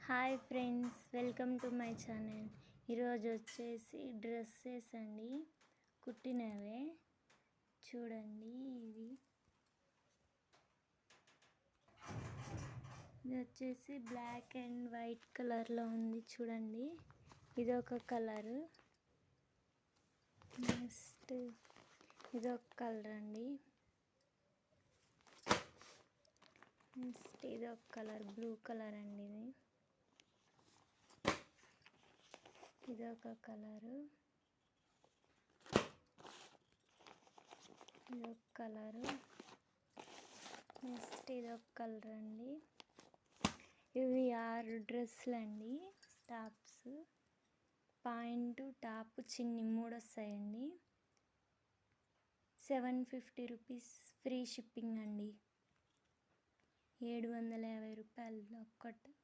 Hi friends, welcome to my channel. ఈరోజు వచ్చేసి dresses అండి, కుట్టినవే. చూడండి, ఇది వచ్చేసి బ్లాక్ అండ్ వైట్ కలర్లో ఉంది. చూడండి, ఇది ఒక కలరు. నెక్స్ట్ ఇది ఒక కలర్ అండి. నెక్స్ట్ ఇది ఒక కలర్, బ్లూ కలర్ అండి. ఇది ఒక కలరు, ఇది ఒక కలరు. నెక్స్ట్ ఇది ఒక కలర్ అండి. ఇవి 6 డ్రెస్సులు అండి, టాప్స్. పాయింట్, టాప్, చిన్ని 3 వస్తాయండి. 750 రూపీస్ ఫ్రీ షిప్పింగ్ అండి. 750 రూపాయలు ఒక్కటి.